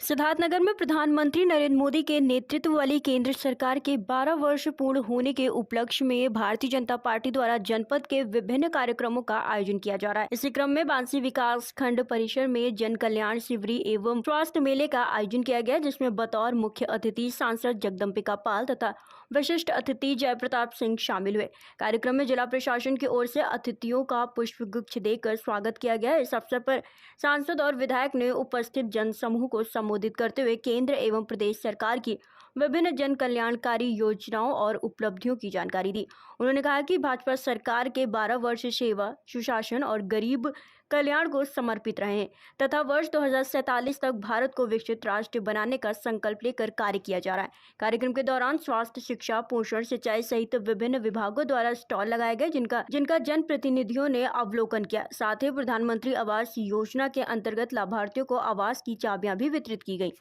सिद्धार्थनगर में प्रधानमंत्री नरेंद्र मोदी के नेतृत्व वाली केंद्र सरकार के 12 वर्ष पूर्ण होने के उपलक्ष्य में भारतीय जनता पार्टी द्वारा जनपद के विभिन्न कार्यक्रमों का आयोजन किया जा रहा है। इसी क्रम में बांसी विकास खंड परिसर में जन कल्याण शिविर एवं स्वास्थ्य मेले का आयोजन किया गया, जिसमें बतौर मुख्य अतिथि सांसद जगदम्बिका पाल तथा विशिष्ट अतिथि जय प्रताप सिंह शामिल हुए। कार्यक्रम में जिला प्रशासन की ओर से अतिथियों का पुष्प गुच्छ देकर स्वागत किया गया। इस अवसर पर सांसद और विधायक ने उपस्थित जन समूह को संबोधित करते हुए केंद्र एवं प्रदेश सरकार की विभिन्न जन कल्याणकारी योजनाओं और उपलब्धियों की जानकारी दी। उन्होंने कहा कि भाजपा सरकार के 12 वर्ष सेवा, सुशासन और गरीब कल्याण को समर्पित रहे हैं तथा वर्ष 2047 तक भारत को विकसित राष्ट्र बनाने का संकल्प लेकर कार्य किया जा रहा है। कार्यक्रम के दौरान स्वास्थ्य, शिक्षा, पोषण, सिंचाई सहित विभिन्न विभागों द्वारा स्टॉल लगाए गए, जिनका जन प्रतिनिधियों ने अवलोकन किया। साथ ही प्रधानमंत्री आवास योजना के अंतर्गत लाभार्थियों को आवास की चाबियां भी वितरित की गई।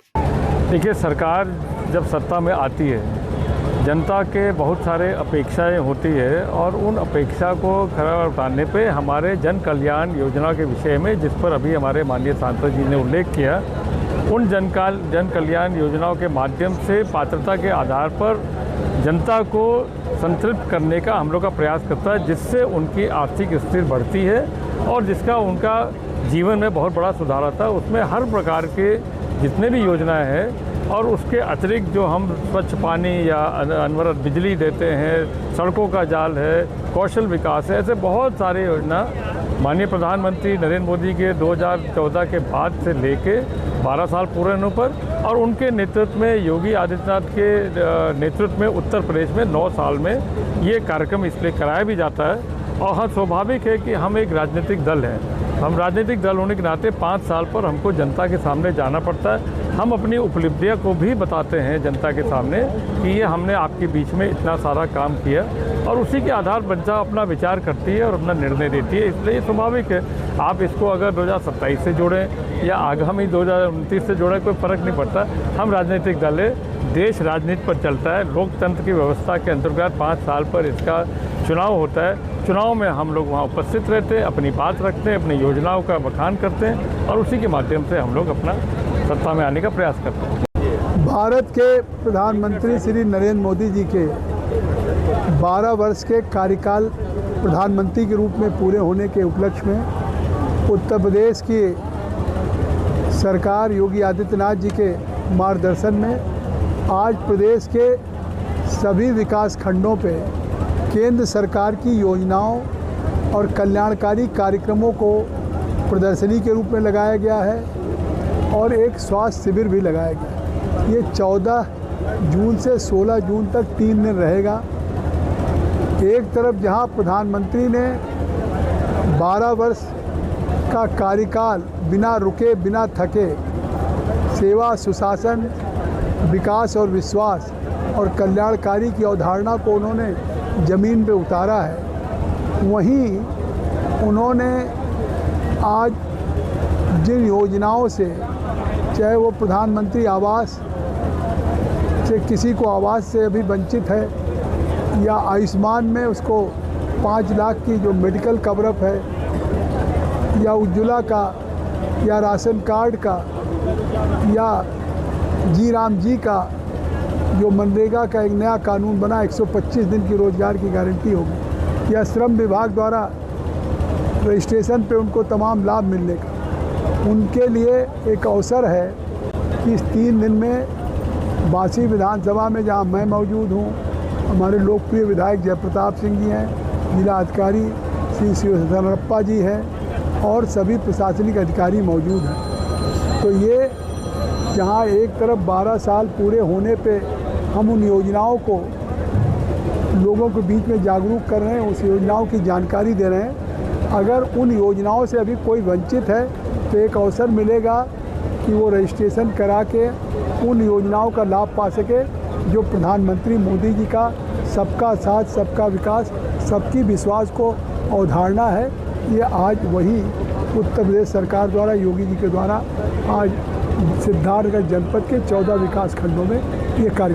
देखिए, सरकार जब सत्ता में आती है, जनता के बहुत सारे अपेक्षाएं होती है और उन अपेक्षा को खरा उतारने पे हमारे जन कल्याण योजना के विषय में, जिस पर अभी हमारे माननीय सांसद जी ने उल्लेख किया, उन जन कल्याण योजनाओं के माध्यम से पात्रता के आधार पर जनता को संतृप्त करने का हम लोग का प्रयास करता है, जिससे उनकी आर्थिक स्थिति बढ़ती है और जिसका उनका जीवन में बहुत बड़ा सुधार आता है। उसमें हर प्रकार के जितने भी योजनाएं हैं और उसके अतिरिक्त जो हम स्वच्छ पानी या अनवरत बिजली देते हैं, सड़कों का जाल है, कौशल विकास है, ऐसे बहुत सारे योजना माननीय प्रधानमंत्री नरेंद्र मोदी के 2014 के बाद से लेके 12 साल पूरे होने पर और उनके नेतृत्व में, योगी आदित्यनाथ के नेतृत्व में उत्तर प्रदेश में 9 साल में ये कार्यक्रम इसलिए कराया भी जाता है। और हाँ, स्वाभाविक है कि हम एक राजनीतिक दल हैं। हम राजनीतिक दल होने के नाते 5 साल पर हमको जनता के सामने जाना पड़ता है। हम अपनी उपलब्धियों को भी बताते हैं जनता के सामने कि ये हमने आपके बीच में इतना सारा काम किया, और उसी के आधार पर जनता अपना विचार करती है और अपना निर्णय देती है। इसलिए स्वाभाविक है, आप इसको अगर 2027 से जोड़ें या आगामी 2029 से जोड़ें, कोई फ़र्क नहीं पड़ता। हम राजनीतिक दल है, देश राजनीति पर चलता है। लोकतंत्र की व्यवस्था के अंतर्गत 5 साल पर इसका चुनाव होता है। चुनाव में हम लोग वहाँ उपस्थित रहते हैं, अपनी बात रखते हैं, अपनी योजनाओं का बखान करते हैं और उसी के माध्यम से हम लोग अपना सत्ता में आने का प्रयास करते हैं। भारत के प्रधानमंत्री श्री नरेंद्र मोदी जी के 12 वर्ष के कार्यकाल प्रधानमंत्री के रूप में पूरे होने के उपलक्ष्य में उत्तर प्रदेश की सरकार योगी आदित्यनाथ जी के मार्गदर्शन में आज प्रदेश के सभी विकास खंडों पे केंद्र सरकार की योजनाओं और कल्याणकारी कार्यक्रमों को प्रदर्शनी के रूप में लगाया गया है और एक स्वास्थ्य शिविर भी लगाया गया। ये 14 जून से 16 जून तक 3 दिन रहेगा। एक तरफ जहां प्रधानमंत्री ने 12 वर्ष का कार्यकाल बिना रुके, बिना थके सेवा, सुशासन, विकास और विश्वास और कल्याणकारी की अवधारणा को उन्होंने ज़मीन पे उतारा है, वहीं उन्होंने आज जिन योजनाओं से, चाहे वो प्रधानमंत्री आवास से किसी को आवास से अभी वंचित है, या आयुष्मान में उसको 5 लाख की जो मेडिकल कवरअप है, या उज्ज्वला का, या राशन कार्ड का, या जी राम जी का जो मनरेगा का एक नया कानून बना, 125 दिन की रोज़गार की गारंटी होगी, या श्रम विभाग द्वारा रजिस्ट्रेशन पे उनको तमाम लाभ मिलने का, उनके लिए एक अवसर है कि इस 3 दिन में बांसी विधानसभा में, जहां मैं मौजूद हूं, हमारे लोकप्रिय विधायक जय प्रताप सिंह जी हैं, जिला अधिकारी श्री शिवशरणप्पा जी हैं और सभी प्रशासनिक अधिकारी मौजूद हैं। तो ये जहां एक तरफ 12 साल पूरे होने पे हम उन योजनाओं को लोगों के बीच में जागरूक कर रहे हैं, उस योजनाओं की जानकारी दे रहे हैं। अगर उन योजनाओं से अभी कोई वंचित है तो एक अवसर मिलेगा कि वो रजिस्ट्रेशन करा के उन योजनाओं का लाभ पा सके, जो प्रधानमंत्री मोदी जी का सबका साथ, सबका विकास, सबकी विश्वास को अवधारणा है। ये आज वही उत्तर प्रदेश सरकार द्वारा, योगी जी के द्वारा आज सिद्धार्थनगर जनपद के 14 विकास खंडों में ये कार्यक्रम